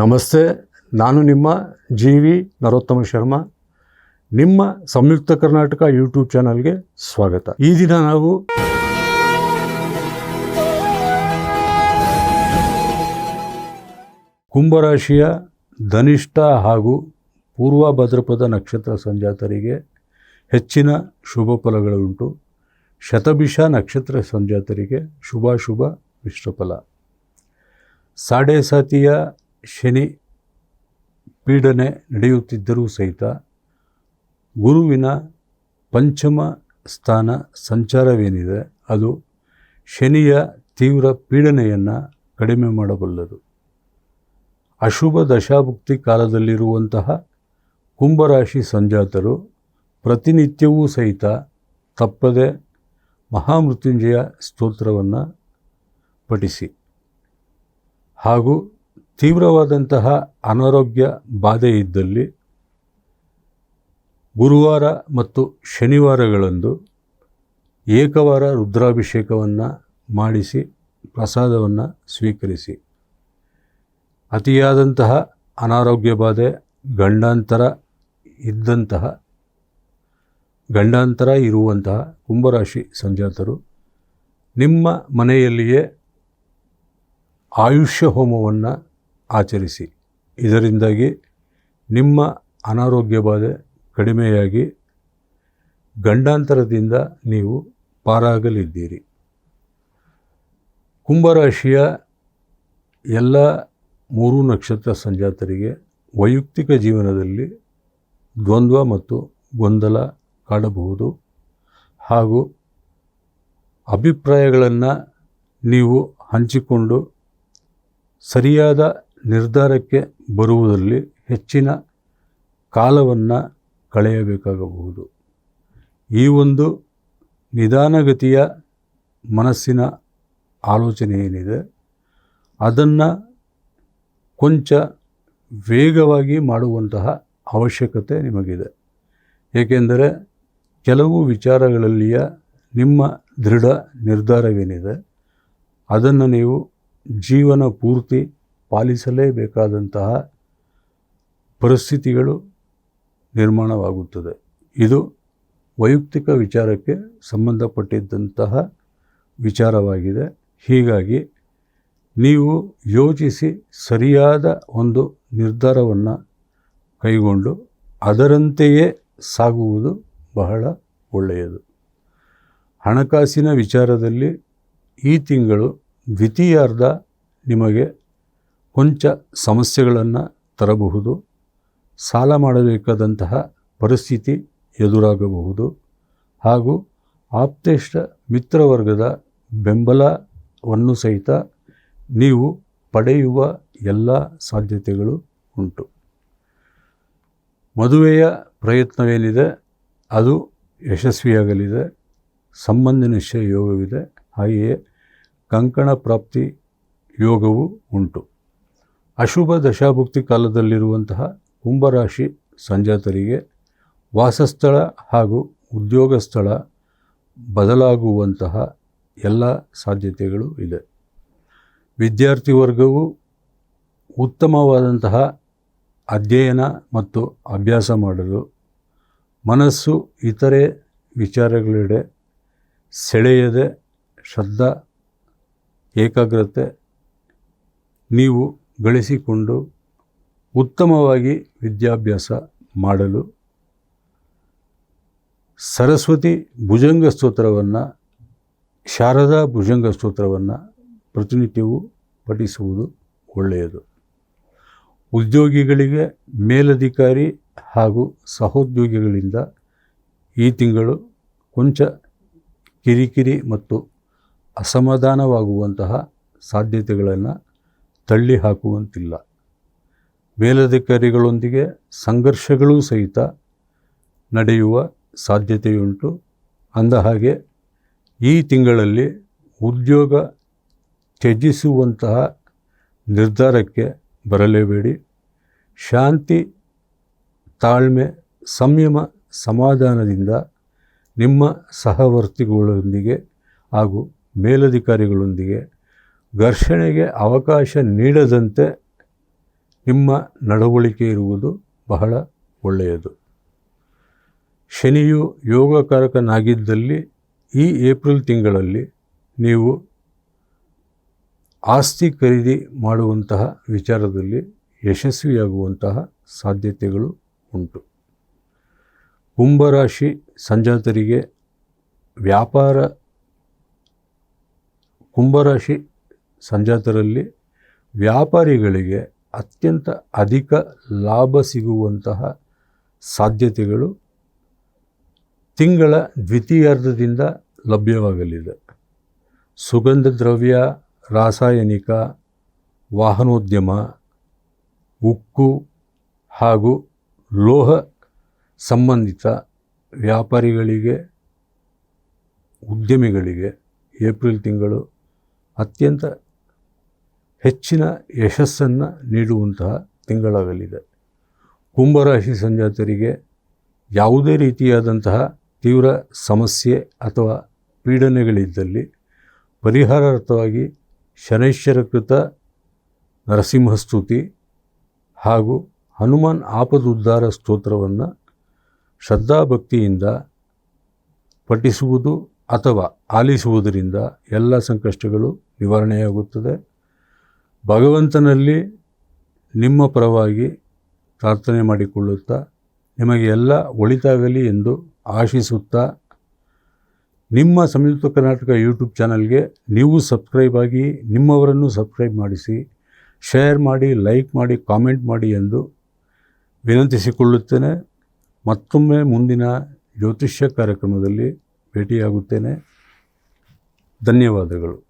ನಮಸ್ತೆ, ನಾನು ನಿಮ್ಮ ಜಿ.ವಿ. ನರೋತ್ತಮ ಶರ್ಮಾ. ನಿಮ್ಮ ಸಂಯುಕ್ತ ಕರ್ನಾಟಕ ಯೂಟ್ಯೂಬ್ ಚಾನಲ್ಗೆ ಸ್ವಾಗತ. ಈ ದಿನ ನಾವು ಕುಂಭರಾಶಿಯ ಧನಿಷ್ಠ ಹಾಗೂ ಪೂರ್ವ ಭಾದ್ರಪದ ನಕ್ಷತ್ರ ಸಂಜಾತರಿಗೆ ಹೆಚ್ಚಿನ ಶುಭ ಫಲಗಳುಂಟು. ಶತಭಿಷ ನಕ್ಷತ್ರ ಸಂಜಾತರಿಗೆ ಶುಭಾಶುಭ ಮಿಶ್ರ ಫಲ. ಸಾಡೆ ಸಾತಿಯ ಶನಿ ಪೀಡನೆ ನಡೆಯುತ್ತಿದ್ದರೂ ಸಹಿತ ಗುರುವಿನ ಪಂಚಮ ಸ್ಥಾನ ಸಂಚಾರವೇನಿದೆ ಅದು ಶನಿಯ ತೀವ್ರ ಪೀಡನೆಯನ್ನು ಕಡಿಮೆ ಮಾಡಬಲ್ಲದು. ಅಶುಭ ದಶಾಭುಕ್ತಿ ಕಾಲದಲ್ಲಿರುವಂತಹ ಕುಂಭರಾಶಿ ಸಂಜಾತರು ಪ್ರತಿನಿತ್ಯವೂ ಸಹಿತ ತಪ್ಪದೆ ಮಹಾಮೃತ್ಯುಂಜಯ ಸ್ತೋತ್ರವನ್ನು ಪಠಿಸಿ ಹಾಗೂ ತೀವ್ರವಾದಂತಹ ಅನಾರೋಗ್ಯ ಬಾಧೆ ಇದ್ದಲ್ಲಿ ಗುರುವಾರ ಮತ್ತು ಶನಿವಾರಗಳಂದು ಏಕವಾರ ರುದ್ರಾಭಿಷೇಕವನ್ನು ಮಾಡಿಸಿ ಪ್ರಸಾದವನ್ನು ಸ್ವೀಕರಿಸಿ. ಅತಿಯಾದಂತಹ ಅನಾರೋಗ್ಯ ಬಾಧೆ ಗಂಡಾಂತರ ಇರುವಂತಹ ಕುಂಭರಾಶಿ ಸಂಜಾತರು ನಿಮ್ಮ ಮನೆಯಲ್ಲಿಯೇ ಆಯುಷ್ಯ ಹೋಮವನ್ನು ಆಚರಿಸಿ. ಇದರಿಂದಾಗಿ ನಿಮ್ಮ ಅನಾರೋಗ್ಯ ಬಾಧೆ ಕಡಿಮೆಯಾಗಿ ಗಂಡಾಂತರದಿಂದ ನೀವು ಪಾರಾಗಲಿದ್ದೀರಿ. ಕುಂಭರಾಶಿಯ ಎಲ್ಲ 3 ನಕ್ಷತ್ರ ಸಂಜಾತರಿಗೆ ವೈಯಕ್ತಿಕ ಜೀವನದಲ್ಲಿ ದ್ವಂದ್ವ ಮತ್ತು ಗೊಂದಲ ಕಾಡಬಹುದು ಹಾಗೂ ಅಭಿಪ್ರಾಯಗಳನ್ನು ನೀವು ಹಂಚಿಕೊಂಡು ಸರಿಯಾದ ನಿರ್ಧಾರಕ್ಕೆ ಬರುವುದರಲ್ಲಿ ಹೆಚ್ಚಿನ ಕಾಲವನ್ನು ಕಳೆಯಬೇಕಾಗಬಹುದು. ಈ ಒಂದು ನಿಧಾನಗತಿಯ ಮನಸ್ಸಿನ ಆಲೋಚನೆ ಏನಿದೆ ಅದನ್ನು ಕೊಂಚ ವೇಗವಾಗಿ ಮಾಡುವಂತಹ ಅವಶ್ಯಕತೆ ನಿಮಗಿದೆ. ಏಕೆಂದರೆ ಕೆಲವು ವಿಚಾರಗಳಲ್ಲಿಯ ನಿಮ್ಮ ದೃಢ ನಿರ್ಧಾರವೇನಿದೆ ಅದನ್ನು ನೀವು ಜೀವನ ಪೂರ್ತಿ ಪಾಲಿಸಲೇಬೇಕಾದಂತಹ ಪರಿಸ್ಥಿತಿಗಳು ನಿರ್ಮಾಣವಾಗುತ್ತದೆ. ಇದು ವೈಯಕ್ತಿಕ ವಿಚಾರಕ್ಕೆ ಸಂಬಂಧಪಟ್ಟಿದ್ದಂತಹ ವಿಚಾರವಾಗಿದೆ. ಹೀಗಾಗಿ ನೀವು ಯೋಚಿಸಿ ಸರಿಯಾದ ಒಂದು ನಿರ್ಧಾರವನ್ನು ಕೈಗೊಂಡು ಅದರಂತೆಯೇ ಸಾಗುವುದು ಬಹಳ ಒಳ್ಳೆಯದು. ಹಣಕಾಸಿನ ವಿಚಾರದಲ್ಲಿ ಈ ತಿಂಗಳು ದ್ವಿತೀಯಾರ್ಧ ನಿಮಗೆ ಕೊಂಚ ಸಮಸ್ಯೆಗಳನ್ನು ತರಬಹುದು. ಸಾಲ ಮಾಡಬೇಕಾದಂತಹ ಪರಿಸ್ಥಿತಿ ಎದುರಾಗಬಹುದು ಹಾಗೂ ಆಪ್ತೇಷ್ಟ ಮಿತ್ರವರ್ಗದ ಬೆಂಬಲವನ್ನು ಸಹಿತ ನೀವು ಪಡೆಯುವ ಎಲ್ಲ ಸಾಧ್ಯತೆಗಳು ಉಂಟು. ಮದುವೆಯ ಪ್ರಯತ್ನವೇನಿದೆ ಅದು ಯಶಸ್ವಿಯಾಗಲಿದೆ. ಸಂಬಂಧ ನಿಶ್ಚಯ ಯೋಗವಿದೆ. ಹಾಗೆಯೇ ಕಂಕಣ ಪ್ರಾಪ್ತಿ ಯೋಗವೂ ಉಂಟು. ಅಶುಭ ದಶಾಭುಕ್ತಿ ಕಾಲದಲ್ಲಿರುವಂತಹ ಕುಂಭರಾಶಿ ಸಂಜಾತರಿಗೆ ವಾಸಸ್ಥಳ ಹಾಗೂ ಉದ್ಯೋಗ ಸ್ಥಳ ಬದಲಾಗುವಂತಹ ಎಲ್ಲ ಸಾಧ್ಯತೆಗಳು ಇದೆ. ವಿದ್ಯಾರ್ಥಿ ವರ್ಗವು ಉತ್ತಮವಾದಂತಹ ಅಧ್ಯಯನ ಮತ್ತು ಅಭ್ಯಾಸ ಮಾಡಲು ಮನಸ್ಸು ಇತರೆ ವಿಚಾರಗಳೆಡೆ ಸೆಳೆಯದೆ ಶ್ರದ್ಧಾ ಏಕಾಗ್ರತೆ ನೀವು ಗಳಿಸಿಕೊಂಡು ಉತ್ತಮವಾಗಿ ವಿದ್ಯಾಭ್ಯಾಸ ಮಾಡಲು ಸರಸ್ವತಿ ಭುಜಂಗ ಸ್ತೋತ್ರವನ್ನು ಶಾರದಾ ಭುಜಂಗ ಸ್ತೋತ್ರವನ್ನು ಪ್ರತಿನಿತ್ಯವೂ ಪಠಿಸುವುದು ಒಳ್ಳೆಯದು. ಉದ್ಯೋಗಿಗಳಿಗೆ ಮೇಲಧಿಕಾರಿ ಹಾಗೂ ಸಹೋದ್ಯೋಗಿಗಳಿಂದ ಈ ತಿಂಗಳು ಕೊಂಚ ಕಿರಿಕಿರಿ ಮತ್ತು ಅಸಮಾಧಾನವಾಗುವಂತಹ ಸಾಧ್ಯತೆಗಳನ್ನು ತಳ್ಳಿ ಹಾಕುವಂತಿಲ್ಲ. ಮೇಲಧಿಕಾರಿಗಳೊಂದಿಗೆ ಸಂಘರ್ಷಗಳೂ ಸಹಿತ ನಡೆಯುವ ಸಾಧ್ಯತೆಯುಂಟು. ಅಂದಹಾಗೆ ಈ ತಿಂಗಳಲ್ಲಿ ಉದ್ಯೋಗ ತ್ಯಜಿಸುವಂತಹ ನಿರ್ಧಾರಕ್ಕೆ ಬರಲೇಬೇಡಿ. ಶಾಂತಿ, ತಾಳ್ಮೆ, ಸಂಯಮ, ಸಮಾಧಾನದಿಂದ ನಿಮ್ಮ ಸಹವರ್ತಿಗಳೊಂದಿಗೆ ಹಾಗೂ ಮೇಲಧಿಕಾರಿಗಳೊಂದಿಗೆ ಘರ್ಷಣೆಗೆ ಅವಕಾಶ ನೀಡದಂತೆ ನಿಮ್ಮ ನಡವಳಿಕೆ ಇರುವುದು ಬಹಳ ಒಳ್ಳೆಯದು. ಶನಿಯು ಯೋಗಕಾರಕನಾಗಿದ್ದಲ್ಲಿ ಈ ಏಪ್ರಿಲ್ ತಿಂಗಳಲ್ಲಿ ನೀವು ಆಸ್ತಿ ಖರೀದಿ ಮಾಡುವಂತಹ ವಿಚಾರದಲ್ಲಿ ಯಶಸ್ವಿಯಾಗುವಂತಹ ಸಾಧ್ಯತೆಗಳು ಉಂಟು. ಕುಂಭರಾಶಿ ಸಂಜಾತರಿಗೆ ಕುಂಭರಾಶಿ ಸಂಜಾತರಲ್ಲಿ ವ್ಯಾಪಾರಿಗಳಿಗೆ ಅತ್ಯಂತ ಅಧಿಕ ಲಾಭ ಸಿಗುವಂತಹ ಸಾಧ್ಯತೆಗಳು ತಿಂಗಳ ದ್ವಿತೀಯಾರ್ಧದಿಂದ ಲಭ್ಯವಾಗಲಿದೆ. ಸುಗಂಧ ದ್ರವ್ಯ, ರಾಸಾಯನಿಕ, ವಾಹನೋದ್ಯಮ, ಉಕ್ಕು ಹಾಗೂ ಲೋಹ ಸಂಬಂಧಿತ ವ್ಯಾಪಾರಿಗಳಿಗೆ, ಉದ್ಯಮಿಗಳಿಗೆ ಏಪ್ರಿಲ್ ತಿಂಗಳು ಅತ್ಯಂತ ಹೆಚ್ಚಿನ ಯಶಸ್ಸನ್ನು ನೀಡುವಂತಹ ತಿಂಗಳಾಗಲಿದೆ. ಕುಂಭರಾಶಿ ಸಂಜಾತರಿಗೆ ಯಾವುದೇ ರೀತಿಯಾದಂತಹ ತೀವ್ರ ಸಮಸ್ಯೆ ಅಥವಾ ಪೀಡನೆಗಳಿದ್ದಲ್ಲಿ ಪರಿಹಾರಾರ್ಥವಾಗಿ ಶನೈಶ್ಚರ ಕೃತ ನರಸಿಂಹಸ್ತುತಿ ಹಾಗೂ ಹನುಮಾನ್ ಆಪದುದ್ಧಾರ ಸ್ತೋತ್ರವನ್ನು ಶ್ರದ್ಧಾಭಕ್ತಿಯಿಂದ ಪಠಿಸುವುದು ಅಥವಾ ಆಲಿಸುವುದರಿಂದ ಎಲ್ಲ ಸಂಕಷ್ಟಗಳು ನಿವಾರಣೆಯಾಗುತ್ತದೆ. ಭಗವಂತನಲ್ಲಿ ನಿಮ್ಮ ಪರವಾಗಿ ಪ್ರಾರ್ಥನೆ ಮಾಡಿಕೊಳ್ಳುತ್ತಾ ನಿಮಗೆ ಎಲ್ಲ ಒಳಿತಾಗಲಿ ಎಂದು ಆಶಿಸುತ್ತಾ, ನಿಮ್ಮ ಸಂಯುಕ್ತ ಕರ್ನಾಟಕ ಯೂಟ್ಯೂಬ್ ಚಾನಲ್ಗೆ ನೀವು ಸಬ್ಸ್ಕ್ರೈಬ್ ಆಗಿ, ನಿಮ್ಮವರನ್ನು ಸಬ್ಸ್ಕ್ರೈಬ್ ಮಾಡಿಸಿ, ಶೇರ್ ಮಾಡಿ, ಲೈಕ್ ಮಾಡಿ, ಕಾಮೆಂಟ್ ಮಾಡಿ ಎಂದು ವಿನಂತಿಸಿಕೊಳ್ಳುತ್ತೇನೆ. ಮತ್ತೊಮ್ಮೆ ಮುಂದಿನ ಜ್ಯೋತಿಷ್ಯ ಕಾರ್ಯಕ್ರಮದಲ್ಲಿ ಭೇಟಿಯಾಗುತ್ತೇನೆ. ಧನ್ಯವಾದಗಳು.